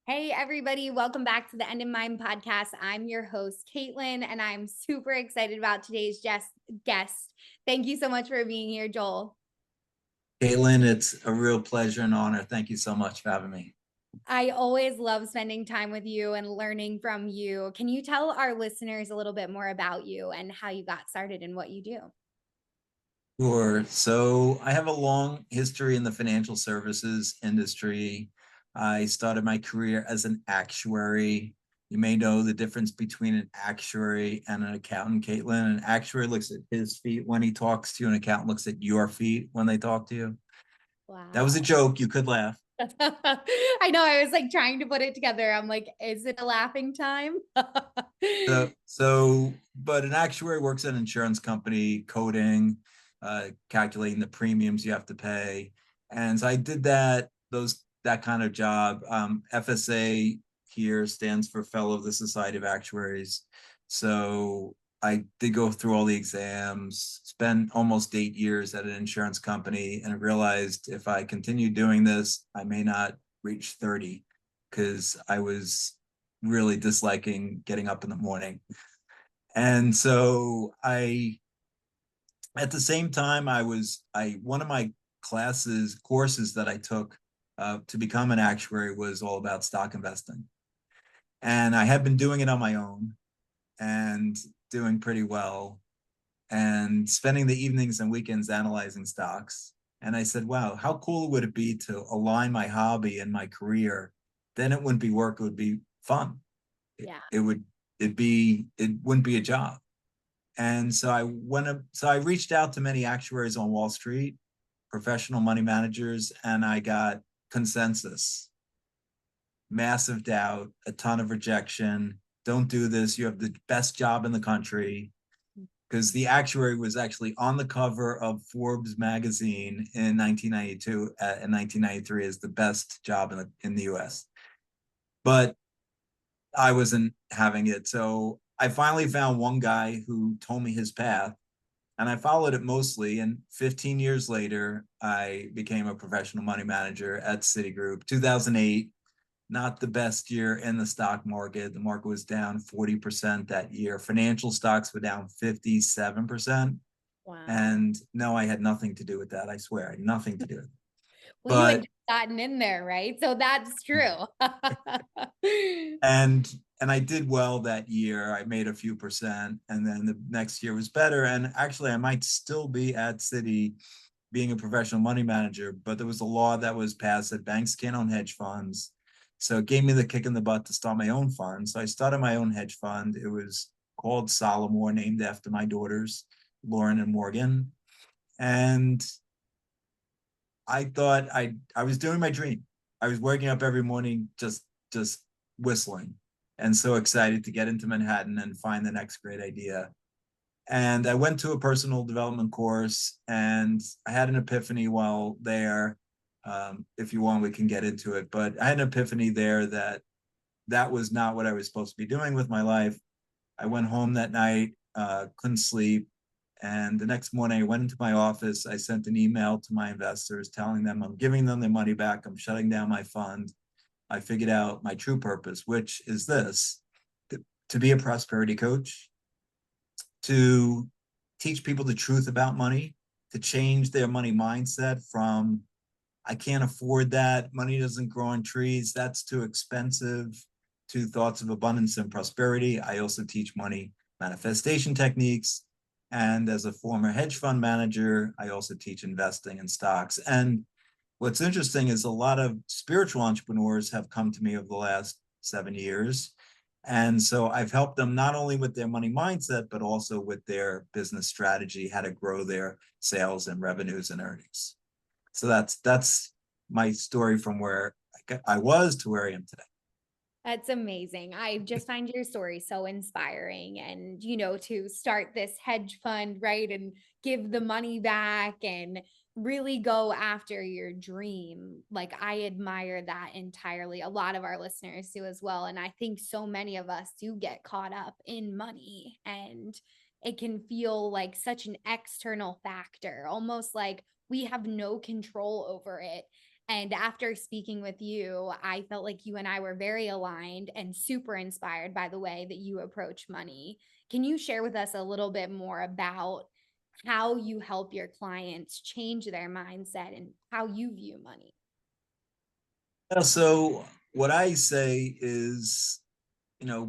Hey, everybody. Welcome back to the End in Mind podcast. I'm your host, Caitlin, and I'm super excited about today's guest. Thank you so much for being here, Joel. Caitlin, it's a real pleasure and honor. Thank you so much for having me. I always love spending time with you and learning from you. Can you tell our listeners a little bit more about you and how you got started and what you do? Sure. So I have a long history in the financial services industry. I started my career as an actuary. You may know the difference between an actuary and an accountant, Caitlin. An actuary looks at his feet when he talks to you, an accountant looks at your feet when they talk to you. That was a Wow. joke. You could laugh. I know. I was like trying to put it together. I'm like, is it a laughing time? But an actuary works at an insurance company, coding, calculating the premiums you have to pay. And so I did that kind of job. FSA here stands for Fellow of the Society of Actuaries. So I did go through all the exams, spent almost 8 years at an insurance company, and realized if I continue doing this, I may not reach 30 because I was really disliking getting up in the morning. And so at the same time, one of my courses that I took to become an actuary was all about stock investing. And I had been doing it on my own and doing pretty well and spending the evenings and weekends analyzing stocks. And I said, wow, how cool would it be to align my hobby and my career? Then it wouldn't be work, it would be fun. It, Yeah. it would it wouldn't be a job. And so I reached out to many actuaries on Wall Street, professional money managers, and I got consensus, massive doubt, a ton of rejection. Don't do this. You have the best job in the country. Because the actuary was actually on the cover of Forbes magazine in 1992 and 1993 as the best job in the US. But I wasn't having it. So I finally found one guy who told me his path and I followed it mostly. And 15 years later, I became a professional money manager at Citigroup. 2008, not the best year in the stock market. The market was down 40% that year. Financial stocks were down 57%. Wow. And no, I had nothing to do with that. I swear, I had nothing to do with it. Well, you had But just gotten in there, right? So that's true. and I did well that year. I made a few percent, and then the next year was better. And actually, I might still be at Citi being a professional money manager, but there was a law that was passed that banks can't own hedge funds. So it gave me the kick in the butt to start my own fund. So I started my own hedge fund. It was called Salomon, named after my daughters, Lauren and Morgan. And I was doing my dream. I was waking up every morning just whistling and so excited to get into Manhattan and find the next great idea. And I went to a personal development course and I had an epiphany while there. If you want, we can get into it. But I had an epiphany there that that was not what I was supposed to be doing with my life. I went home that night, couldn't sleep. And the next morning, I went into my office. I sent an email to my investors telling them I'm giving them their money back. I'm shutting down my fund. I figured out my true purpose, which is this: to be a prosperity coach, to teach people the truth about money, to change their money mindset from I can't afford that, money doesn't grow on trees, that's too expensive, to thoughts of abundance and prosperity. I also teach money manifestation techniques. And as a former hedge fund manager, I also teach investing in stocks. And what's interesting is a lot of spiritual entrepreneurs have come to me over the last 7 years. And so I've helped them not only with their money mindset, but also with their business strategy, how to grow their sales and revenues and earnings. So that's my story from where I was to where I am today. That's amazing. I just find your story so inspiring and, to start this hedge fund, right? And give the money back and really go after your dream. Like, I admire that entirely. A lot of our listeners do as well. And I think so many of us do get caught up in money and it can feel like such an external factor, almost like we have no control over it. And after speaking with you, I felt like you and I were very aligned and super inspired by the way that you approach money. Can you share with us a little bit more about how you help your clients change their mindset and how you view money? So what I say is,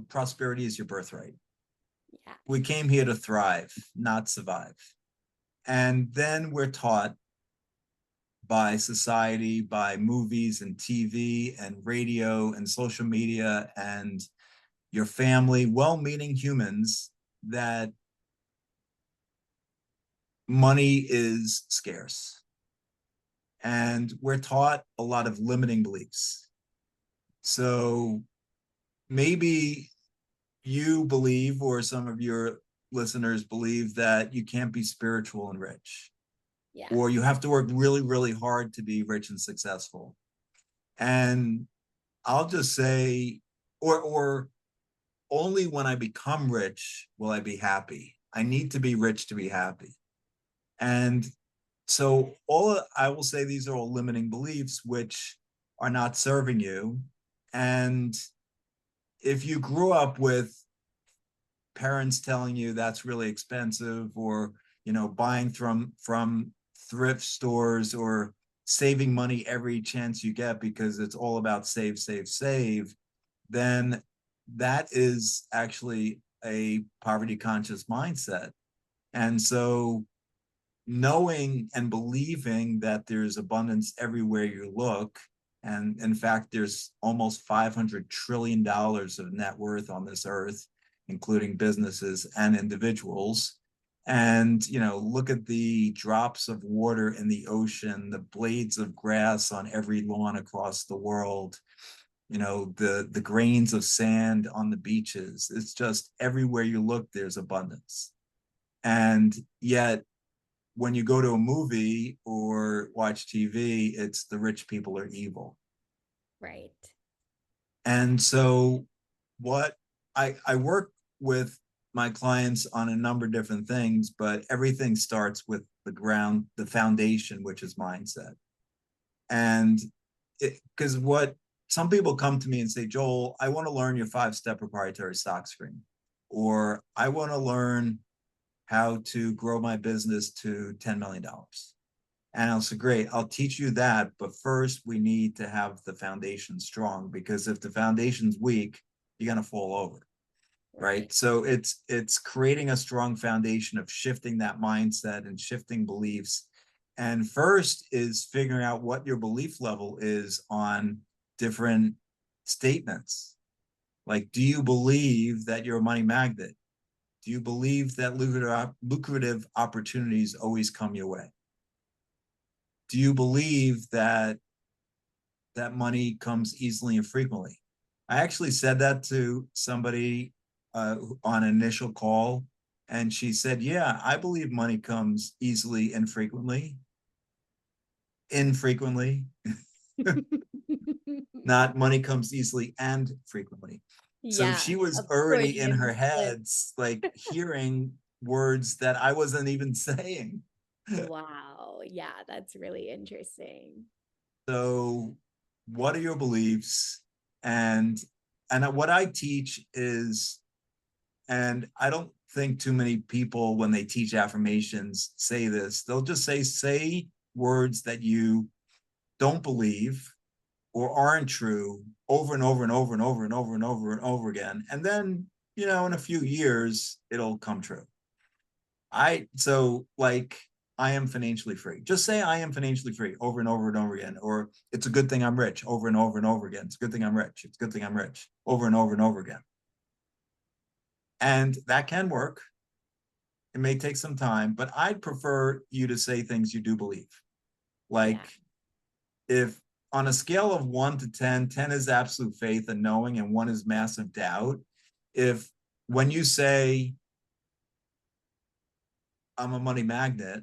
prosperity is your birthright. Yeah. We came here to thrive, not survive. And then we're taught by society, by movies and TV and radio and social media and your family, well-meaning humans, that money is scarce. And we're taught a lot of limiting beliefs. So maybe you believe, or some of your listeners believe, that you can't be spiritual and rich, Yeah. or you have to work really, really hard to be rich and successful. And I'll just say, or only when I become rich will I be happy. I need to be rich to be happy. And so all I will say, these are all limiting beliefs which are not serving you. And if you grew up with parents telling you that's really expensive, or buying from thrift stores, or saving money every chance you get because it's all about save, save, save, then that is actually a poverty conscious mindset. And so knowing and believing that there's abundance everywhere you look, and in fact there's almost $500 trillion of net worth on this earth, including businesses and individuals. And look at the drops of water in the ocean, the blades of grass on every lawn across the world, the grains of sand on the beaches. It's just everywhere you look there's abundance. And yet when you go to a movie or watch TV, it's the rich people are evil. Right. And so what I work with my clients on a number of different things, but everything starts with the foundation, which is mindset. And because what some people come to me and say, Joel, I want to learn your 5-step proprietary stock screen, or I want to learn how to grow my business to $10 million. And I'll say, great, I'll teach you that. But first, we need to have the foundation strong, because if the foundation's weak, you're going to fall over. Right. Right. So it's creating a strong foundation of shifting that mindset and shifting beliefs. And first is figuring out what your belief level is on different statements. Like, do you believe that you're a money magnet? Do you believe that lucrative opportunities always come your way? Do you believe that money comes easily and frequently? I actually said that to somebody on an initial call, and she said, yeah, I believe money comes easily and frequently. Infrequently, not money comes easily and frequently. So Yeah. she A was already in Freudian her slip. heads, like hearing words that I wasn't even saying. Wow. Yeah, that's really interesting. So what are your beliefs? And what I teach is, and I don't think too many people when they teach affirmations say this, they'll just say words that you don't believe or aren't true over and over and over and over and over and over and over again. And then, in a few years, it'll come true. So like, I am financially free. Just say I am financially free over and over and over again. Or it's a good thing I'm rich over and over and over again. It's a good thing I'm rich. It's a good thing I'm rich over and over and over again. And that can work. It may take some time, but I'd prefer you to say things you do believe. Yeah. Like, if on a scale of 1 to 10, 10 is absolute faith and knowing, and 1 is massive doubt. If when you say, I'm a money magnet,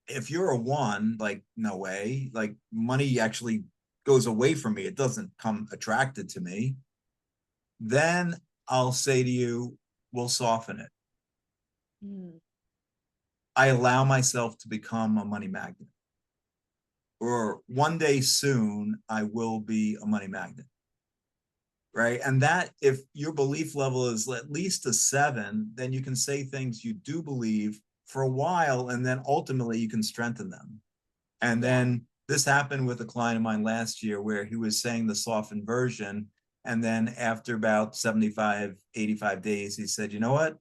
if you're a 1, like, no way, like, money actually goes away from me, it doesn't come attracted to me, then I'll say to you, we'll soften it. Mm. I allow myself to become a money magnet. or one day soon, I will be a money magnet. Right. And that, if your belief level is at least a 7, then you can say things you do believe for a while, and then ultimately you can strengthen them. And Yeah. then this happened with a client of mine last year where he was saying the softened version. And then after about 75, 85 days, he said, you know what?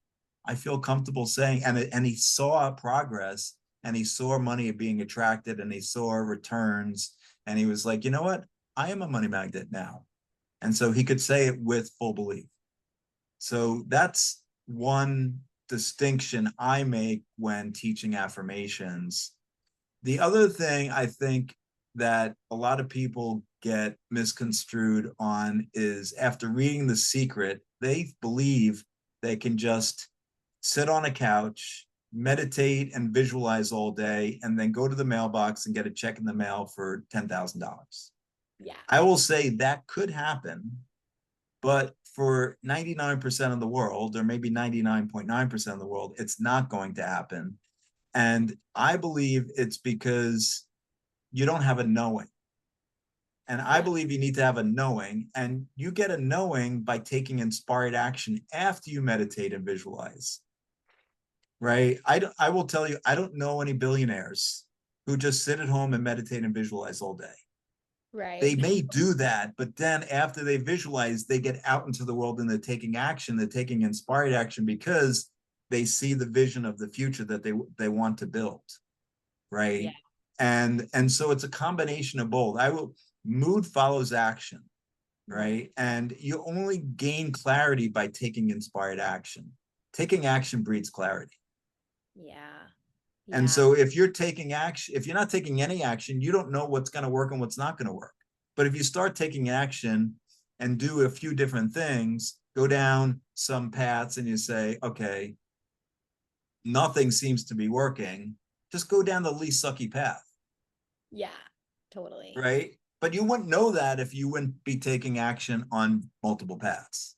I feel comfortable saying, and he saw progress, and he saw money being attracted, and he saw returns. And he was like, you know what? I am a money magnet now. And so he could say it with full belief. So that's one distinction I make when teaching affirmations. The other thing I think that a lot of people get misconstrued on is, after reading The Secret, they believe they can just sit on a couch, meditate and visualize all day, and then go to the mailbox and get a check in the mail for $10,000. Yeah. I will say that could happen, but for 99% of the world, or maybe 99.9% of the world, it's not going to happen. And I believe it's because you don't have a knowing. And I Yeah. believe you need to have a knowing, and you get a knowing by taking inspired action after you meditate and visualize. Right? I will tell you, I don't know any billionaires who just sit at home and meditate and visualize all day. They Right. may do that, but then after they visualize, they get out into the world and they're taking action. They're taking inspired action because they see the vision of the future that they want to build. Yeah. Right. And so it's a combination of both. Mood follows action. Right. Right. And you only gain clarity by taking inspired action. Taking action breeds clarity. Yeah. And Yeah. so if you're taking action, if you're not taking any action, you don't know what's going to work and what's not going to work. But if you start taking action and do a few different things, go down some paths, and you say, okay, nothing seems to be working, just go down the least sucky path. Yeah. Totally. Right. But you wouldn't know that if you wouldn't be taking action on multiple paths.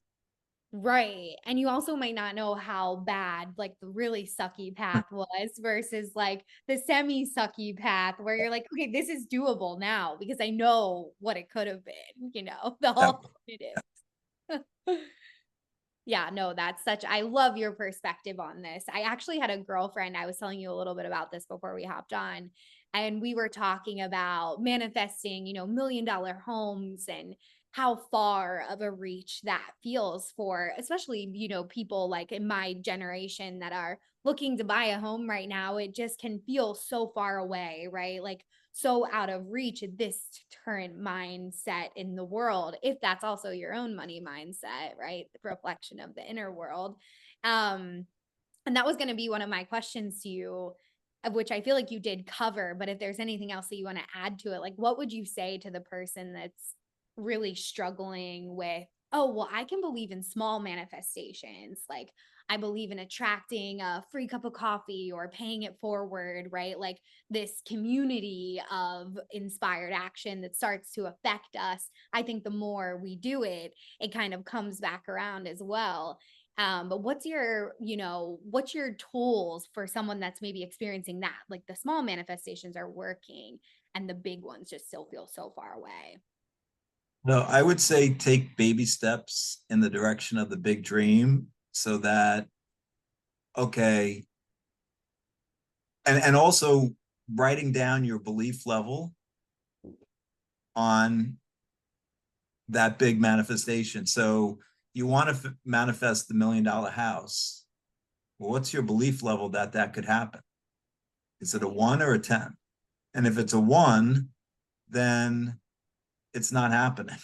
Right. And you also might not know how bad like the really sucky path was versus like the semi sucky path where you're like, okay, this is doable now because I know what it could have been, the That, alternative. Yeah, no, that's such I love your perspective on this. I actually had a girlfriend, I was telling you a little bit about this before we hopped on, and we were talking about manifesting, $1 million homes and how far of a reach that feels for especially, people like in my generation that are looking to buy a home right now. It just can feel so far away, right? Like so out of reach at this current mindset in the world, if that's also your own money mindset, right? The reflection of the inner world. um and that was going to be one of my questions to you, of which I feel like you did cover, but if there's anything else that you want to add to it, like what would you say to the person that's really struggling with, oh, well, I can believe in small manifestations, like I believe in attracting a free cup of coffee or paying it forward, right? Like this community of inspired action that starts to affect us. I think the more we do it, it kind of comes back around as well. But what's your tools for someone that's maybe experiencing that? Like the small manifestations are working and the big ones just still feel so far away. no, I would say take baby steps in the direction of the big dream, so that, okay, and also writing down your belief level on that big manifestation. So you want to manifest the $1 million house. Well, what's your belief level that that could happen? Is it a Right. 1 or a 10? And if it's a 1, then it's not happening.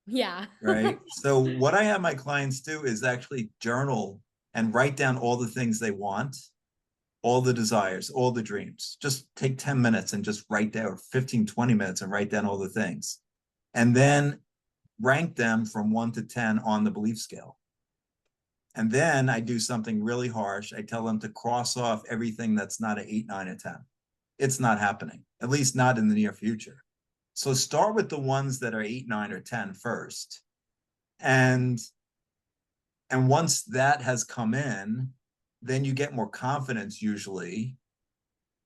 Yeah. Right. So what I have my clients do is actually journal and write down all the things they want, all the desires, all the dreams. Just take 10 minutes and just write down, or 15, 20 minutes, and write down all the things. And then rank them from 1 to 10 on the belief scale. And then I do something really harsh. I tell them to cross off everything that's not an 8, 9, or 10. It's not happening, at least not in the near future. So start with the ones that are 8, 9, or 10 first. And once that has come in, then you get more confidence usually.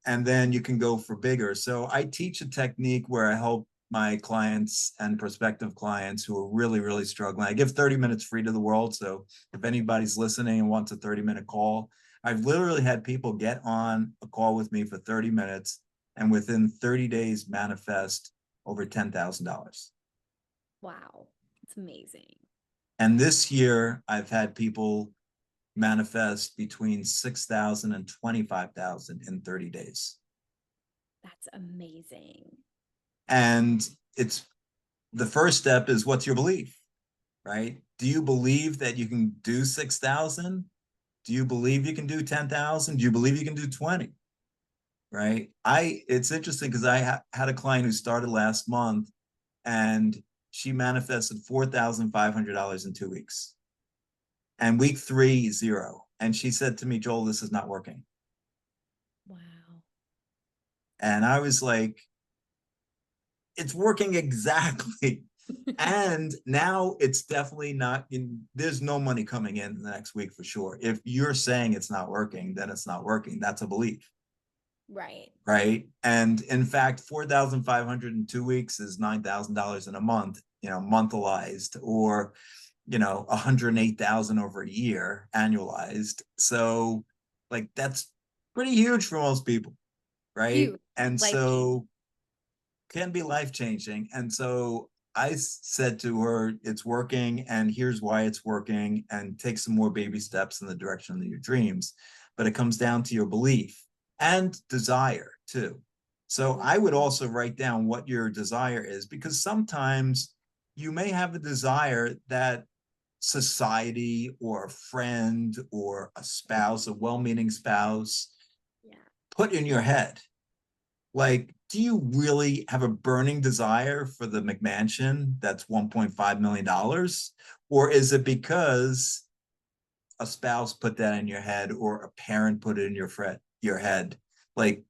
and then you can go for bigger. So I teach a technique where I help my clients and prospective clients who are really, really struggling. I give 30 minutes free to the world. So if anybody's listening and wants a 30-minute call, I've literally had people get on a call with me for 30 minutes and within 30 days manifest over $10,000. Wow. It's amazing. And this year I've had people manifest between 6,000 and 25,000 in 30 days. That's amazing. And it's the first step is, what's your belief, right? Do you believe that you can do 6,000? Do you believe you can do 10,000? Do you believe you can do 20? Right? It's interesting because I had a client who started last month and she manifested $4,500 in 2 weeks. And week 3, 0. And she said to me, Joel, this is not working. Wow. And I was like, it's working exactly. And now it's definitely not there's no money coming in the next week for sure. If you're saying it's not working, then it's not working. That's a belief. Right. Right. And in fact, 4,500 in 2 weeks is $9,000 in a month, monthalized, or 108,000 over a year annualized. So like that's pretty huge for most people. Right. Huge. And Life changing. so can be life changing. And so I said to her, it's working, and here's why it's working, and take some more baby steps in the direction of your dreams. But it comes down to your belief and desire too. So I would also write down what your desire is, because sometimes you may have a desire that society or a friend or a spouse, a well-meaning spouse, put in your head. Like, do you really have a burning desire for the McMansion that's $1.5 million? Or is it because a spouse put that in your head or a parent put it in your head? Like,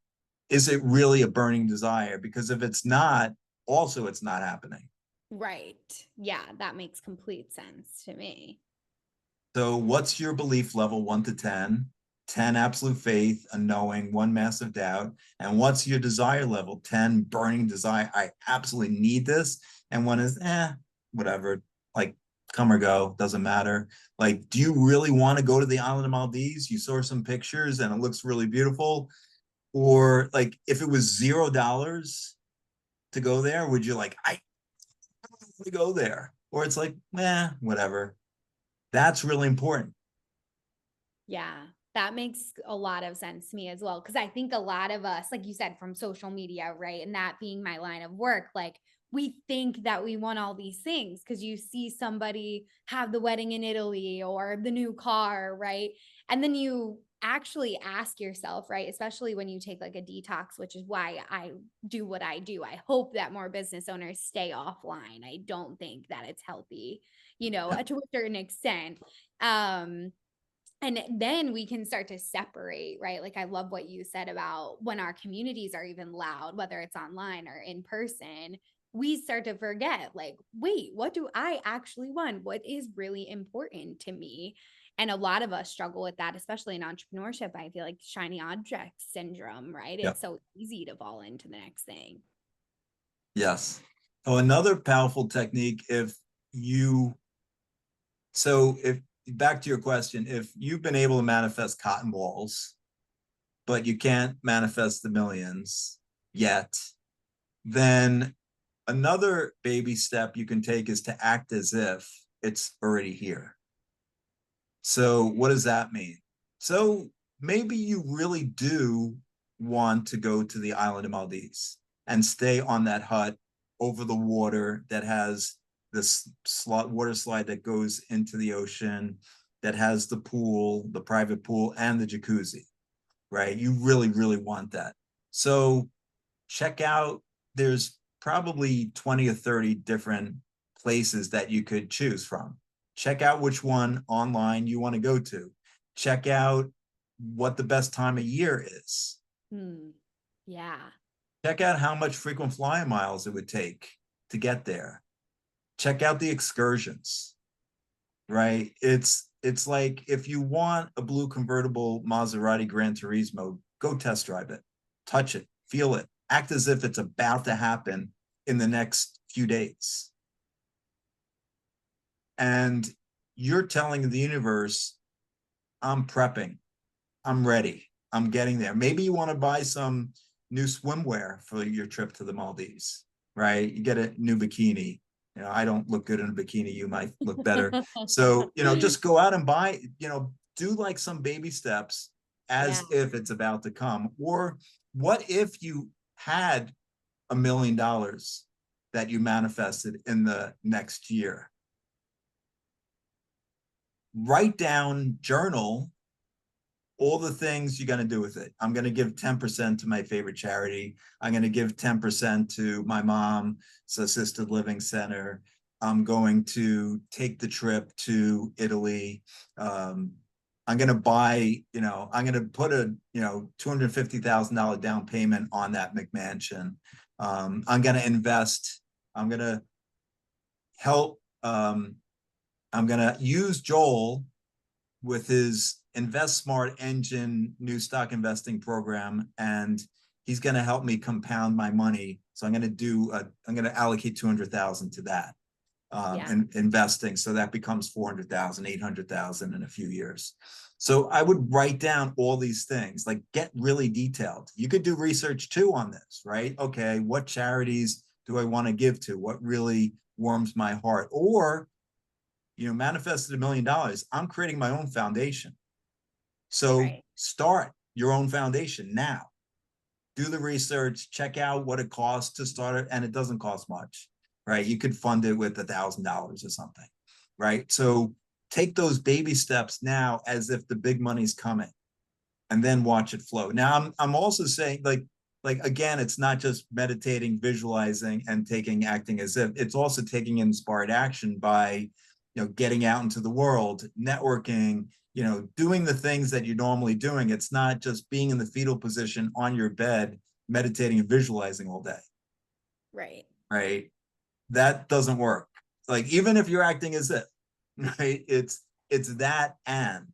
is it really a burning desire? Because if it's not, also it's not happening. Right. Yeah, that makes complete sense to me. So what's your belief level, 1 to 10? 10 absolute faith, a knowing, 1 massive doubt. And what's your desire level? 10 burning desire. I absolutely need this. And 1 is, whatever, like come or go, doesn't matter. Like, do you really want to go to the island of Maldives? You saw some pictures and it looks really beautiful. Or like, if it was $0 to go there, would you like, I want to go there? Or it's like, whatever. That's really important. Yeah, that makes a lot of sense to me as well. Cause I think a lot of us, like you said, from social media, right? And that being my line of work, like we think that we want all these things because you see somebody have the wedding in Italy or the new car, right? And then you actually ask yourself, right? Especially when you take like a detox, which is why I do what I do. I hope that more business owners stay offline. I don't think that it's healthy, to a certain extent. And then we can start to separate, right? Like I love what you said about when our communities are even loud, whether it's online or in person, we start to forget, like, wait, what do I actually want? What is really important to me? And a lot of us struggle with that, especially in entrepreneurship. I feel like shiny object syndrome, right? Yeah. It's so easy to fall into the next thing. Yes. Oh, another powerful technique, if back to your question, if you've been able to manifest cotton balls, but you can't manifest the millions yet, then another baby step you can take is to act as if it's already here. So what does that mean? So maybe you really do want to go to the island of Maldives and stay on that hut over the water that has this water slide that goes into the ocean, that has the pool, the private pool, and the jacuzzi, right? You really, really want that. So check out, there's probably 20 or 30 different places that you could choose from. Check out which one online you want to go to. Check out what the best time of year is. Yeah. Check out how much frequent flyer miles it would take to get there. Check out the excursions, right? It's like if you want a blue convertible Maserati Gran Turismo, go test drive it. touch it, feel it, act as if it's about to happen in the next few days. And you're telling the universe, I'm prepping, I'm ready, I'm getting there. Maybe you want to buy some new swimwear for your trip to the Maldives, right? You get a new bikini. You know, I don't look good in a bikini. You might look better. So, you know, just go out and buy, you know, do like some baby steps Yeah, as if it's about to come. Or what if you had $1 million that you manifested in the next year? Write down, journal all the things you're going to do with it. I'm going to give 10% to my favorite charity. I'm going to give 10% to my mom's assisted living center. I'm going to take the trip to Italy. I'm going to buy, you know, I'm going to put a, you know, $250,000 down payment on that McMansion. I'm going to invest. I'm going to help. I'm going to use Joel with his Invest Smart Engine new stock investing program, and he's going to help me compound my money. So I'm going to allocate 200,000 to that and investing. So that becomes 400,000, 800,000 in a few years. So I would write down all these things, like get really detailed. You could do research too on this, right? Okay, what charities do I want to give to? What really warms my heart? Or, you know, manifested $1 million. I'm creating my own foundation. So start your own foundation now. Do the research, check out what it costs to start it, and it doesn't cost much, right? You could fund it with $1,000 or something, right? So take those baby steps now as if the big money's coming, and then watch it flow. Now, I'm also saying, like again, it's not just meditating, visualizing, and acting as if. It's also taking inspired action by, you know, getting out into the world, networking, you know, doing the things that you're normally doing. It's not just being in the fetal position on your bed, meditating and visualizing all day. right. Right. That doesn't work. Like, even if you're acting as if, right, it's that, and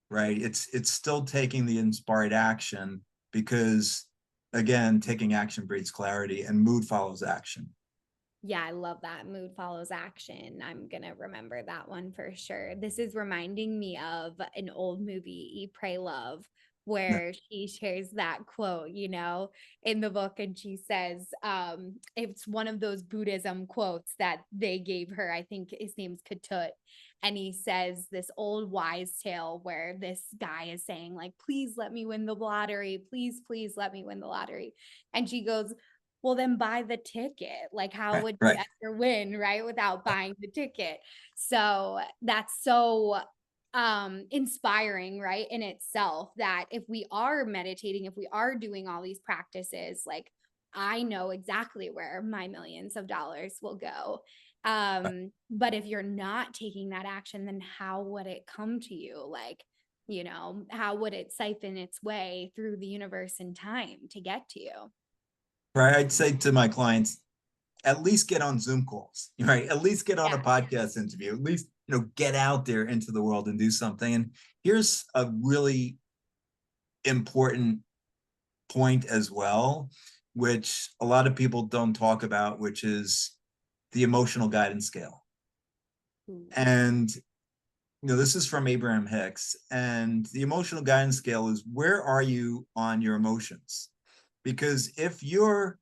right, it's still taking the inspired action, because again, taking action breeds clarity, and mood follows action. Yeah, I love that. Mood follows action. I'm going to remember that one for sure. This is reminding me of an old movie, Eat, Pray, Love, where she shares that quote, you know, in the book. And she says, it's one of those Buddhism quotes that they gave her. I think his name's Ketut. And he says this old wise tale where this guy is saying, like, please let me win the lottery. Please, please let me win the lottery. And she goes, well, then buy the ticket. Like, how would you ever win, right, without buying the ticket? So that's so inspiring, right, in itself, that if we are meditating, if we are doing all these practices, like, I know exactly where my millions of dollars will go. But if you're not taking that action, then how would it come to you? Like, you know, how would it siphon its way through the universe and time to get to you? Right. I'd say to my clients, at least get on Zoom calls, right? At least get on a podcast interview, at least, you know, get out there into the world and do something. And here's a really important point as well, which a lot of people don't talk about, which is the emotional guidance scale. And, you know, this is from Abraham Hicks, and the emotional guidance scale is, where are you on your emotions? Because if you're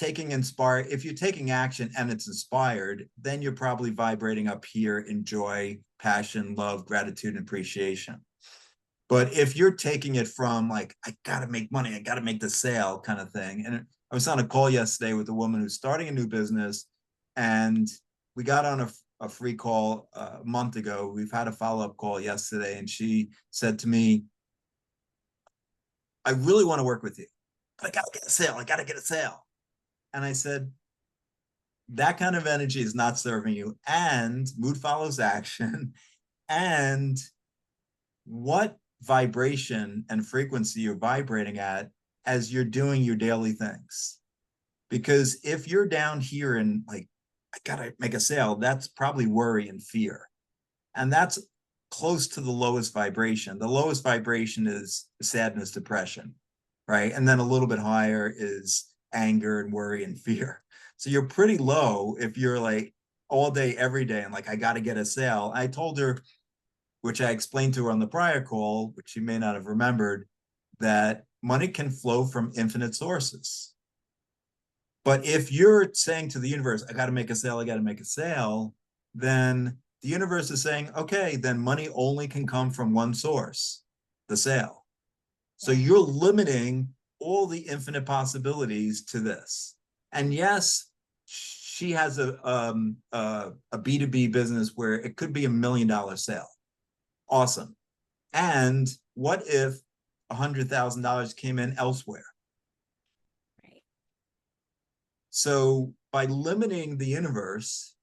if you're taking action and it's inspired, then you're probably vibrating up here in joy, passion, love, gratitude, and appreciation. But if you're taking it from, like, I gotta make money, I gotta make the sale kind of thing. And I was on a call yesterday with a woman who's starting a new business, and we got on a free call a month ago. We've had a follow-up call yesterday, and she said to me, I really want to work with you, but I gotta get a sale. I gotta get a sale. And I said, that kind of energy is not serving you, and mood follows action. And what vibration and frequency you're vibrating at as you're doing your daily things. Because if you're down here and, like, I gotta make a sale, that's probably worry and fear. And that's close to the lowest vibration. The lowest vibration is sadness, depression, right? And then a little bit higher is anger and worry and fear. So you're pretty low if you're like all day, every day, and like, I got to get a sale. I told her, which I explained to her on the prior call, which she may not have remembered, that money can flow from infinite sources. But if you're saying to the universe, I got to make a sale, I got to make a sale, then the universe is saying, okay, then money only can come from one source, the sale. So Yeah. you're limiting all the infinite possibilities to this. And yes, she has a B2B business where it could be $1 million sale. Awesome. And what if $100,000 came in elsewhere? Right. So by limiting the universe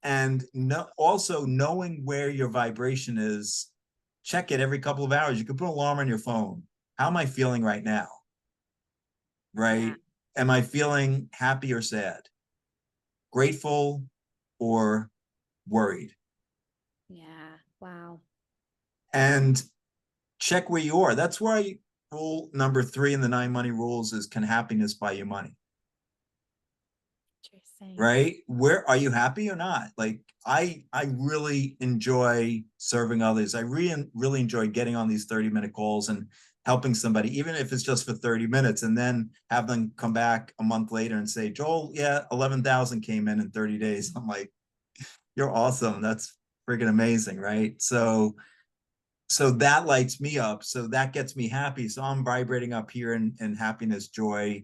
and also knowing where your vibration is, check it every couple of hours. You can put an alarm on your phone. How am I feeling right now? Yeah. Right? Am I feeling happy or sad? Grateful or worried? Yeah. Wow. And check where you are. That's why rule number 3 in the 9 money rules is, can happiness buy you money? Interesting. Right? Where are you happy or not? Like, I really enjoy serving others. I really enjoy getting on these 30-minute calls and helping somebody, even if it's just for 30 minutes, and then have them come back a month later and say, Joel, yeah, 11,000 came in 30 days. I'm like, you're awesome. That's freaking amazing, right? So that lights me up. So that gets me happy. So I'm vibrating up here in happiness, joy,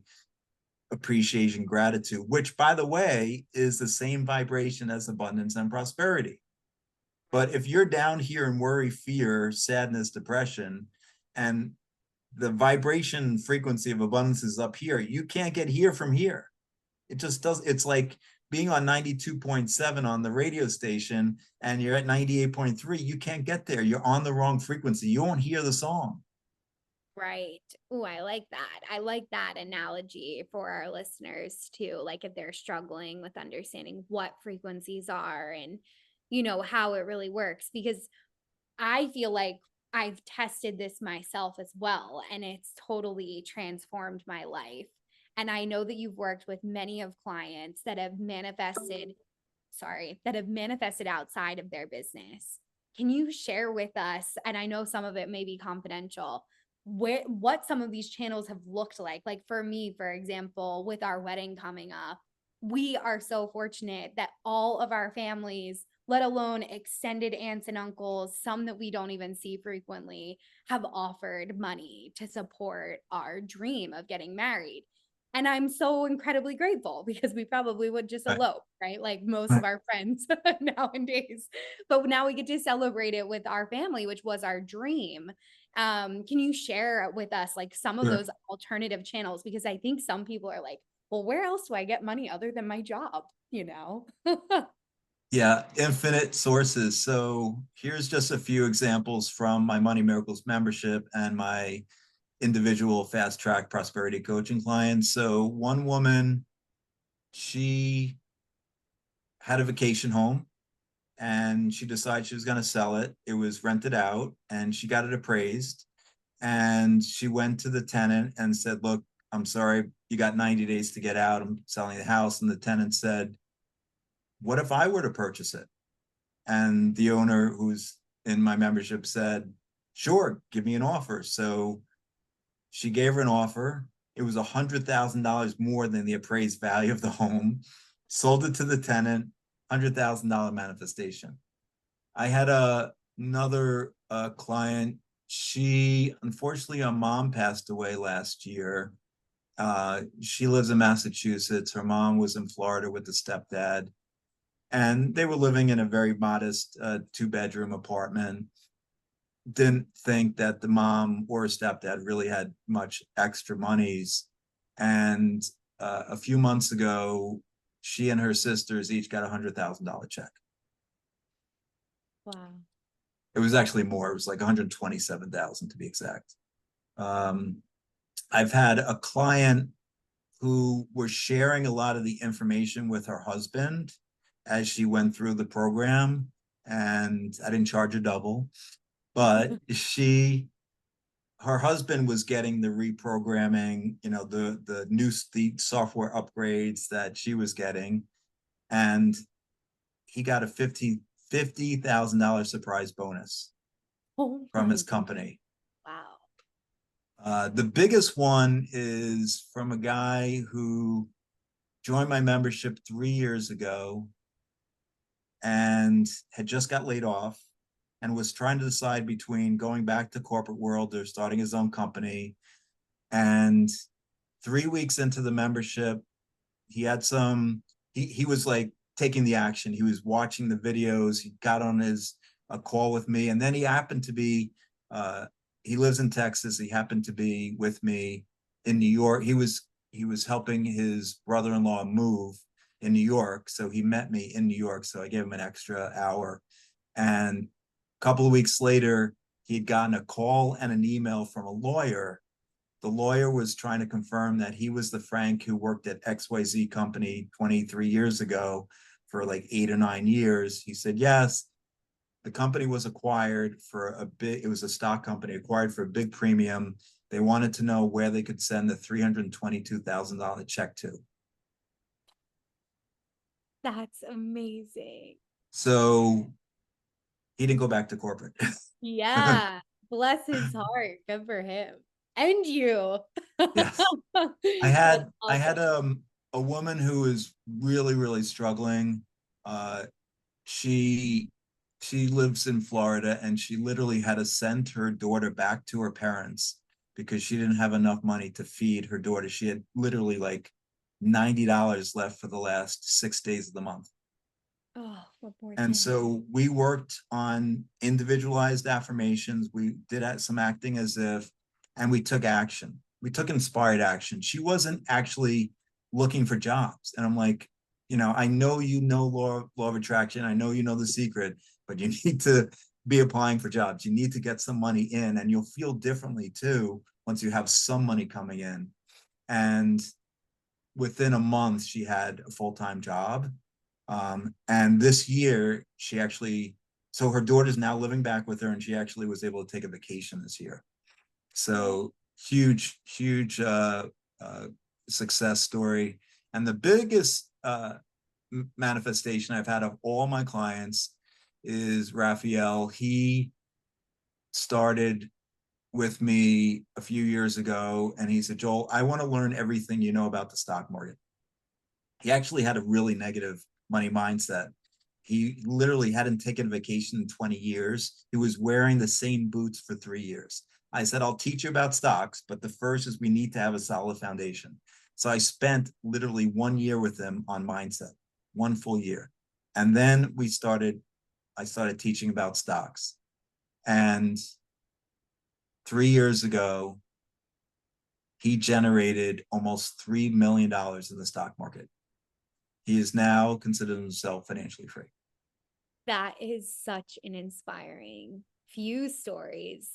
appreciation, gratitude, which, by the way, is the same vibration as abundance and prosperity. But if you're down here in worry, fear, sadness, depression, and the vibration frequency of abundance is up here, you can't get here from here. It just does. It's like being on 92.7 on the radio station and you're at 98.3. You can't get there. You're on the wrong frequency. You won't hear the song. Right. Oh, I like that. I like that analogy for our listeners too. Like if they're struggling with understanding what frequencies are and, how it really works. Because I feel like I've tested this myself as well, and it's totally transformed my life. And I know that you've worked with many of clients that have manifested outside of their business. Can you share with us, and I know some of it may be confidential, what some of these channels have looked like? Like for me, for example, with our wedding coming up, we are so fortunate that all of our families, let alone extended aunts and uncles, some that we don't even see frequently, have offered money to support our dream of getting married. And I'm so incredibly grateful because we probably would just Right. elope, right? Like most of our friends nowadays. But now we get to celebrate it with our family, which was our dream. Can you share with us like some of Sure. those alternative channels? Because I think some people are like, well, where else do I get money other than my job? Yeah, infinite sources. So here's just a few examples from my Money Miracles membership and my individual fast track prosperity coaching clients. So one woman, she had a vacation home and she decided she was going to sell it. It was rented out and she got it appraised. And she went to the tenant and said, look, I'm sorry, you got 90 days to get out. I'm selling the house. And the tenant said, what if I were to purchase it? And the owner, who's in my membership, said, sure, give me an offer. So she gave her an offer. It was $100,000 more than the appraised value of the home. Sold it to the tenant, $100,000 manifestation. I had another client. She, unfortunately, her mom passed away last year. She lives in Massachusetts. Her mom was in Florida with the stepdad, and they were living in a very modest 2-bedroom apartment. Didn't think that the mom or stepdad really had much extra monies. And a few months ago, she and her sisters each got $100,000 check. Wow. It was actually more. It was like 127,000 to be exact. Um, I've had a client who was sharing a lot of the information with her husband as she went through the program, and I didn't charge a double, but she her husband was getting the reprogramming, the software upgrades that she was getting, and he got a $50,000 surprise bonus Oh from my, his company. wow. The biggest one is from a guy who joined my membership 3 years ago and had just got laid off and was trying to decide between going back to corporate world or starting his own company. And 3 weeks into the membership, he had he was like taking the action. He was watching the videos. He got on his a call with me, and then he happened to be uh, he lives in Texas. He happened to be with me in New York. He was helping his brother-in-law move in New York, so he met me in New York. So I gave him an extra hour, and a couple of weeks later, he had gotten a call and an email from a lawyer. The lawyer was trying to confirm that he was the Frank who worked at XYZ company 23 years ago for like 8 or 9 years. He said, yes, the company was acquired for it was a stock company acquired for a big premium. They wanted to know where they could send the $322,000 check to. That's amazing. So he didn't go back to corporate. Yeah. Bless his heart. Good for him. And you. Yes. I That's had I awesome. had a woman who was really, really struggling. Uh she she lives in Florida, and she literally had to send her daughter back to her parents because she didn't have enough money to feed her daughter. She had literally like $90 left for the last 6 days of the month. Oh, what poor And thing. so we worked on individualized affirmations. We did some acting as if, and we took action. We took inspired action. She wasn't actually looking for jobs. And I'm like, I know law of attraction. I know you know the secret, but you need to be applying for jobs. You need to get some money in, and you'll feel differently too once you have some money coming in. And within a month, she had a full-time job. And this year, so her daughter's now living back with her, and she actually was able to take a vacation this year. Oh, So huge, huge success story. And the biggest manifestation I've had of all my clients is Raphael. He started with me a few years ago, and he said, Joel, I want to learn everything you know about the stock market. He actually had a really negative money mindset. He literally hadn't taken a vacation in 20 years. He was wearing the same boots for 3 years. I said, I'll teach you about stocks, but the first is we need to have a solid foundation. So I spent literally 1 year with him on mindset, one full year. And then I started teaching about stocks. And 3 years ago, he generated almost $3 million in the stock market. He is now considered himself financially free. that is such an inspiring few stories.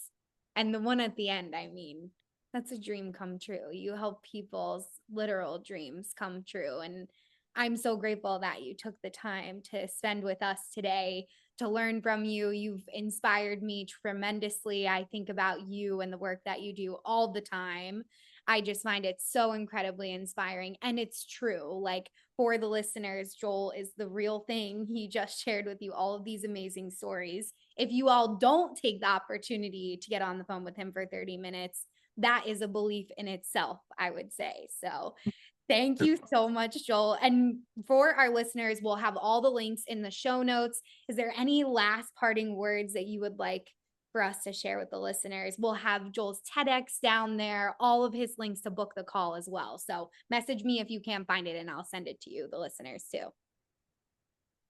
And the one at the end, I mean, that's a dream come true. You help people's literal dreams come true. And I'm so grateful that you took the time to spend with us today to learn from you. You've inspired me tremendously. I think about you and the work that you do all the time. I just find it so incredibly inspiring. And it's true. Like, for the listeners, Joel is the real thing. He just shared with you all of these amazing stories. If you all don't take the opportunity to get on the phone with him for 30 minutes, that is a belief in itself, I would say. So thank you so much, Joel. And for our listeners, we'll have all the links in the show notes. Is there any last parting words that you would like for us to share with the listeners? We'll have Joel's TEDx down there, all of his links to book the call as well. So message me if you can't find it and I'll send it to you, the listeners too.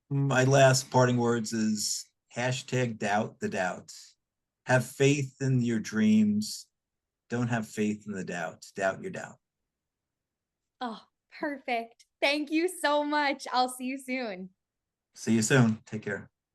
My last parting words is hashtag doubt the doubt. Have faith in your dreams. Don't have faith in the doubt. Doubt your doubt. Oh, perfect. Thank you so much. I'll see you soon. See you soon. Take care.